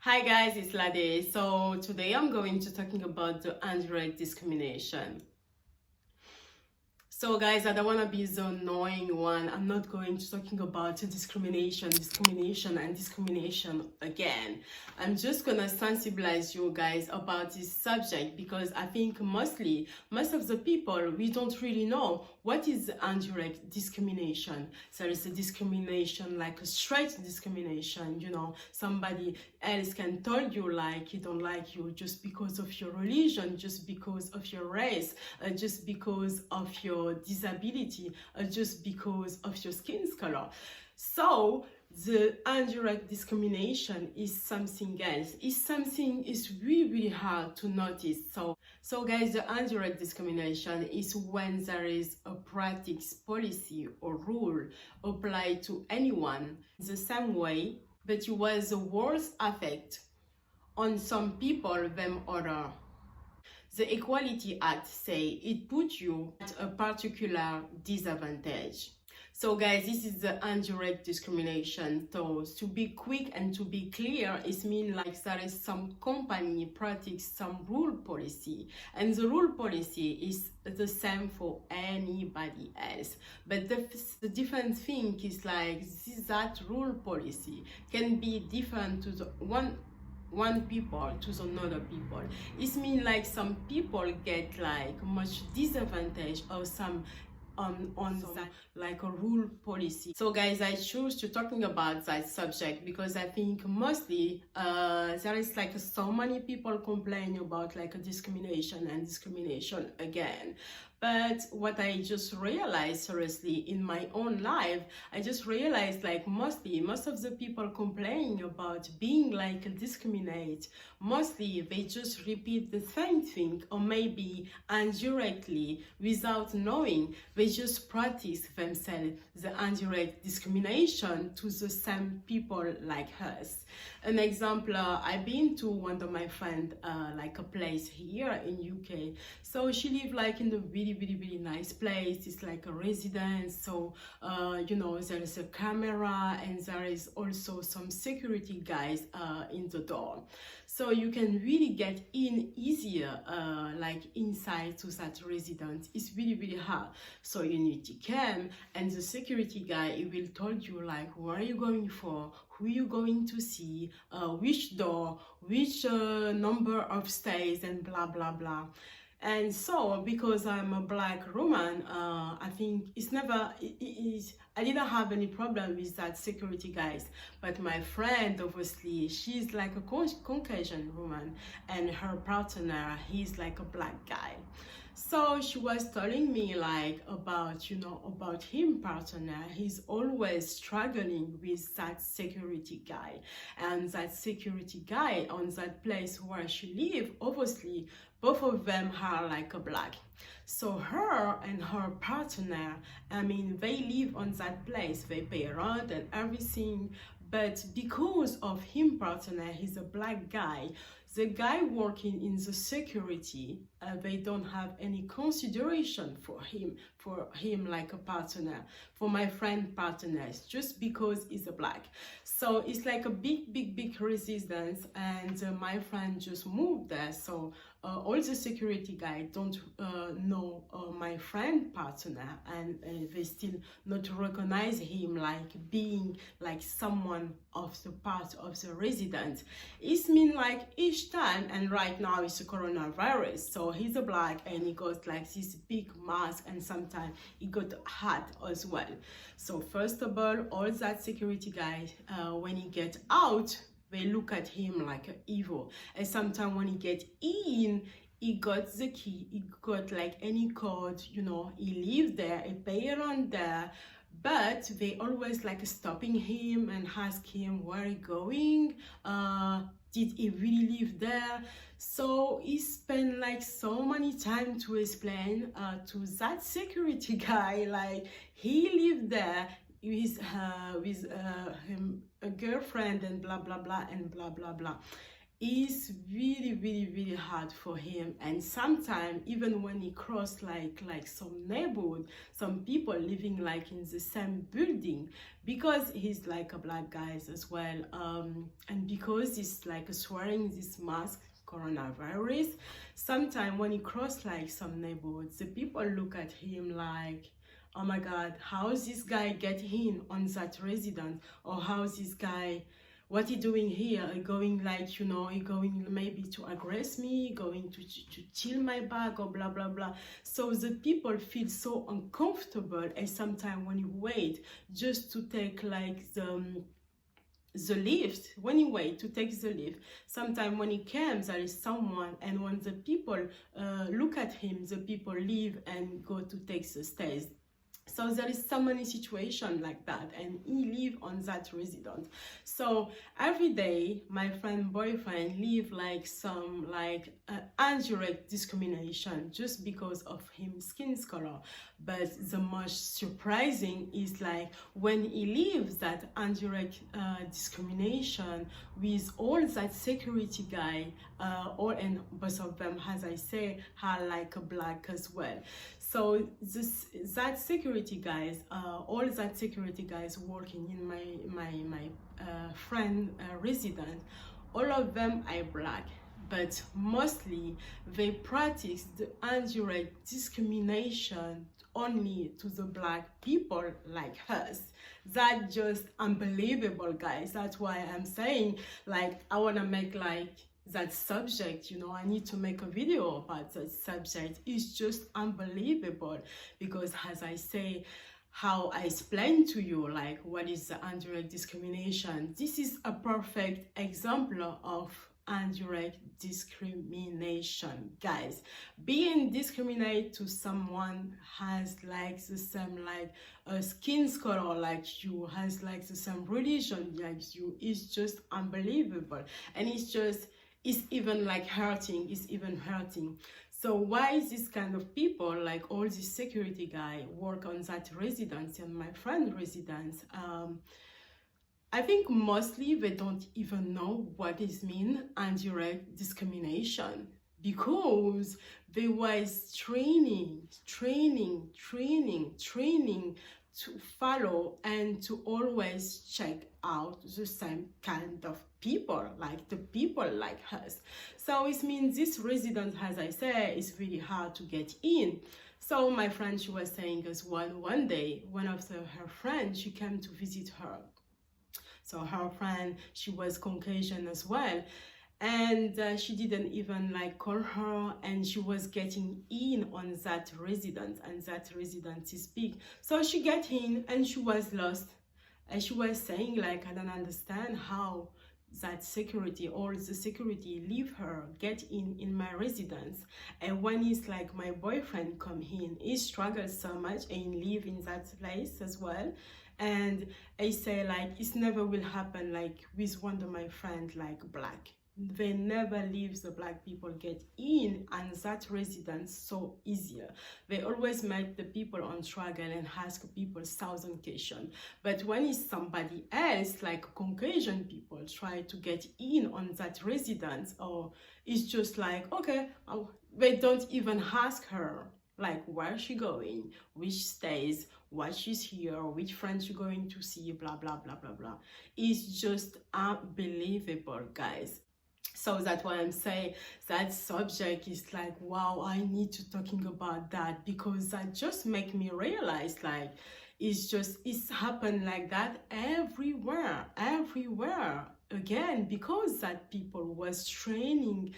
Hi guys, it's Lade. So today I'm going to talking about the indirect discrimination. So guys, I don't want to be the annoying one. I'm not going to talking about discrimination again. I'm just gonna sensibilize you guys about this subject because I think most of the people, we don't really know what is indirect discrimination. There is a discrimination like a straight discrimination, somebody else can tell you like he don't like you just because of your religion, just because of your race, just because of your disability, just because of your skin color. So the indirect discrimination is something else. It's really hard to notice. So guys, the indirect discrimination is when there is a practice, policy or rule applied to anyone the same way, but it was a worse effect on some people than other. The Equality Act say it puts you at a particular disadvantage. So guys, this is the indirect discrimination. So to be quick and to be clear, it means like there is some company practice some rule policy, and the rule policy is the same for anybody else. But the different thing is like that rule policy can be different to the one people to another people. It means like some people get like much disadvantage or some on that like a rule policy. So guys, I choose to talking about that subject because I think mostly there is like so many people complain about like a discrimination again. But what I just realized seriously in my own life, I just realized like most of the people complaining about being like discriminate, mostly they just repeat the same thing, or maybe indirectly without knowing, they just practice themselves the indirect discrimination to the same people like us. An example, I've been to one of my friend like a place here in UK. So she live like in a really nice place. It's like a residence. So there is a camera and there is also some security guys in the door. So you can really get in easier like inside to that residence. It's really hard. So you need to come, and the security guy, he will tell you like where are you going for, who you going to see, which door, which number of stairs, and blah blah blah. And so because I'm a black woman, I think I didn't have any problem with that security guys. But my friend, obviously, she's like a Caucasian woman, and her partner, he's like a black guy. So she was telling me like about him partner. He's always struggling with that security guy, and that security guy on that place where she live, obviously both of them are like a black. So her and her partner, I mean, they live on that place, they pay rent and everything. But because of him partner, he's a black guy, the guy working in the security, they don't have any consideration for him like a partner, for my friend partners, just because he's a black. So it's like a big resistance, and my friend just moved there. So all the security guys don't know my friend partner, and they still not recognize him like being like someone of the part of the residence. It means like each time, and right now it's a coronavirus, so he's a black and he got like this big mask, and sometimes he got a hat as well. So first of all that security guys, when he get out, they look at him like an evil. And sometimes when he get in, he got the key, he got like any code, he live there, he pay around there. But they always like stopping him and ask him where he going, did he really live there? So he spent like so many time to explain to that security guy like he lived there with him a girlfriend and blah blah blah and blah blah blah. is really hard for him. And sometimes even when he cross like some neighborhood, some people living like in the same building, because he's like a black guy as well, and because he's like wearing this mask, coronavirus, sometimes when he cross like some neighborhoods, the people look at him like, oh my god, how's this guy get in on that residence, or how's this guy, what he doing here, going like, you know, he going maybe to aggress me, going to chill my back, or blah blah blah. So the people feel so uncomfortable, and sometimes when you wait just to take like the lift, when you wait to take the lift, sometimes when he comes there is someone, and when the people look at him, the people leave and go to take the stairs. So there is so many situations like that, and he live on that residence. So every day my friend boyfriend live like some like indirect discrimination just because of him skin color. But the most surprising is like when he leaves that indirect discrimination with all that security guy, all, and both of them, as I say, are like a black as well. So that security guys, all that security guys working in my friend residence, all of them are black, but mostly they practice the indirect discrimination only to the black people like us. That's just unbelievable, guys. That's why I'm saying, like, I want to make like that subject, you know, I need to make a video about that subject. It's just unbelievable, because as I say, how I explain to you like what is the indirect discrimination, this is a perfect example of indirect discrimination, guys. Being discriminated to someone has like the same like a skin color like you, has like the same religion like you, is just unbelievable. And it's even like hurting, it's even hurting. So why is this kind of people, like all these security guy work on that residence and my friend residence? I think mostly they don't even know what is mean indirect discrimination, because they was training to follow and to always check out the same kind of people, like the people like us. So it means this residence, as I say, is really hard to get in. So my friend, she was saying as well, one day, one of her friends, she came to visit her. So her friend, she was Caucasian as well. And she didn't even like call her, and she was getting in on that residence, and that residence is big. So she get in and she was lost. And she was saying like, I don't understand how that security, or the security leave her, get in my residence. And when it's like my boyfriend come in, he struggles so much and live in that place as well. And I say like, it never will happen like with one of my friends like black. They never leave the black people get in and that residence so easier. They always make the people on struggle and ask people 1,000 questions. But when it's somebody else, like Caucasian people, try to get in on that residence, or it's just like, okay, they don't even ask her like where she going, which stays, what she's here, which friends you're going to see, blah blah blah blah blah. It's just unbelievable, guys. So that's why I'm saying that subject is like, wow, I need to talking about that, because that just make me realize like it's happened like that everywhere again, because that people was training,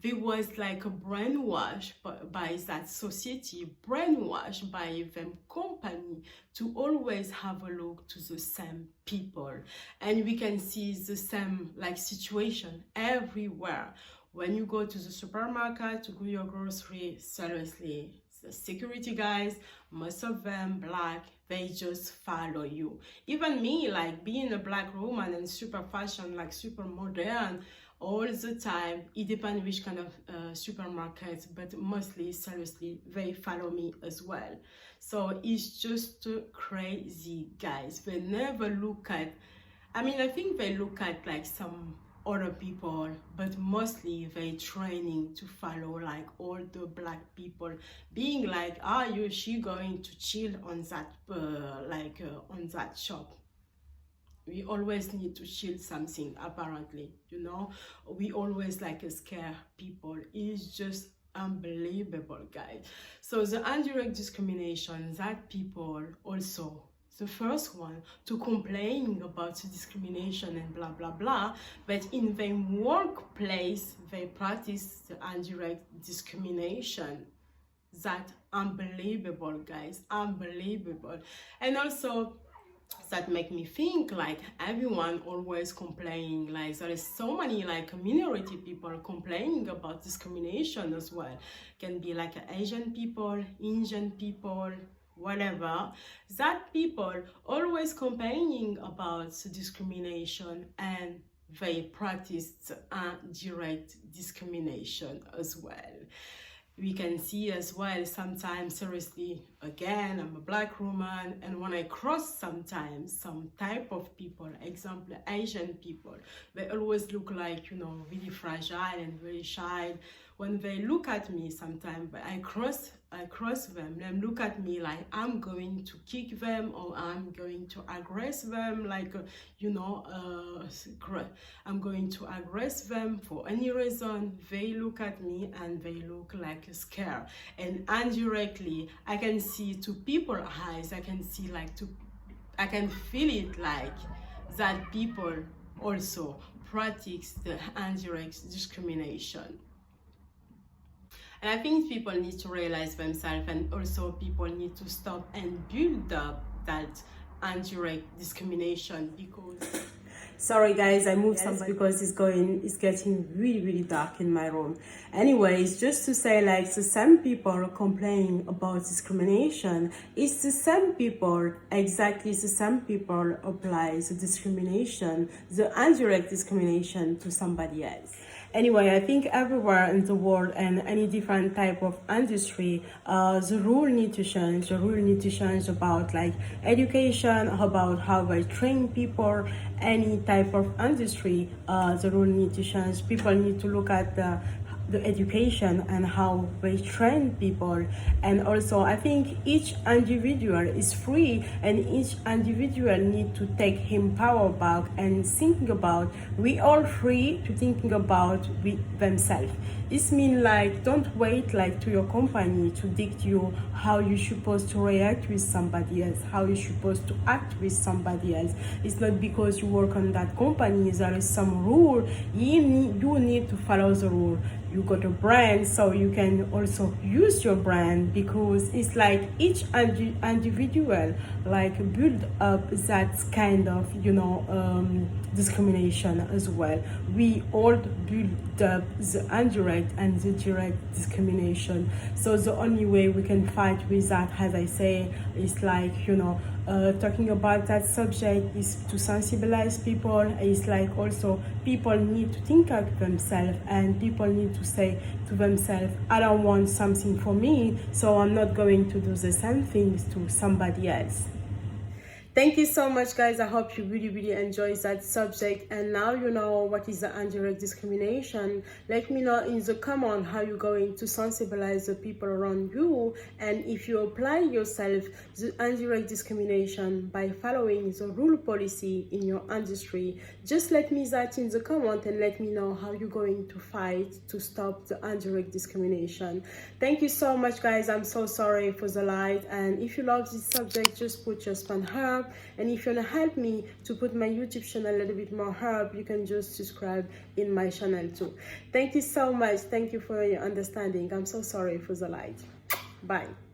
there was like a brainwash by that society, brainwashed by them company to always have a look to the same people. And we can see the same like situation everywhere. When you go to the supermarket to go your grocery, seriously, the security guys, most of them black, they just follow you. Even me, like being a black woman and super fashion, like super modern, all the time, it depends which kind of supermarket, but mostly, seriously, they follow me as well. So it's just crazy, guys. They never look at, I mean, I think they look at like some other people, but mostly they training to follow like all the black people, being like, are you she going to chill on that on that shop? We always need to shield something, apparently, you know. We always like scare people. It's just unbelievable, guys. So the indirect discrimination, that people also the first one to complain about the discrimination and blah blah blah, but in their workplace they practice the indirect discrimination. That unbelievable, guys, unbelievable. And also that make me think like everyone always complaining, like there is so many like minority people complaining about discrimination as well. Can be like Asian people, Indian people, whatever. That people always complaining about discrimination, and they practice indirect discrimination as well. We can see as well sometimes, seriously, again, I'm a black woman, and when I cross sometimes some type of people, example Asian people, they always look like, you know, really fragile and very shy. When they look at me sometimes, I cross them, and look at me like I'm going to kick them or I'm going to aggress them, like you know, I'm going to aggress them for any reason. They look at me and they look like scared, and indirectly I can see to people's eyes, I can see like I can feel it like that people also practice the indirect discrimination. And I think people need to realize themselves, and also people need to stop and build up that indirect discrimination. Because sorry guys, I moved something because it's getting really dark in my room. Anyways, just to say, like, so some people are complaining about discrimination. It's the same people, exactly the same people apply the discrimination, the indirect discrimination, to somebody else. Anyway, I think everywhere in the world and any different type of industry, the rule need to change. The rule need to change about like education, about how they train people, any type of industry. The rule need to change. People need to look at the education and how they train people. And also I think each individual is free, and each individual need to take him power back and thinking about, we all free to thinking about themselves. This means like don't wait like to your company to dictate you how you're supposed to react with somebody else, how you're supposed to act with somebody else. It's not because you work on that company there is some rule, you need to follow the rule. You got a brand, so you can also use your brand, because it's like each individual like build up that kind of, you know, discrimination as well. We all build up the indirect and the direct discrimination. So the only way we can fight with that, as I say, is like, you know, talking about that subject is to sensibilize people. It's like also people need to think of themselves, and people need to say to themselves, I don't want something for me, so I'm not going to do the same things to somebody else. Thank you so much, guys. I hope you really enjoyed that subject, and now you know what is the indirect discrimination. Let me know in the comment how you're going to sensibilize the people around you, and if you apply yourself the indirect discrimination by following the rule policy in your industry. Just let me that in the comment and let me know how you're going to fight to stop the indirect discrimination. Thank you so much, guys. I'm so sorry for the light, and if you love this subject, just put your span herb. And if you want to help me to put my YouTube channel a little bit more herb, you can just subscribe in my channel too. Thank you so much. Thank you for your understanding. I'm so sorry for the light. Bye.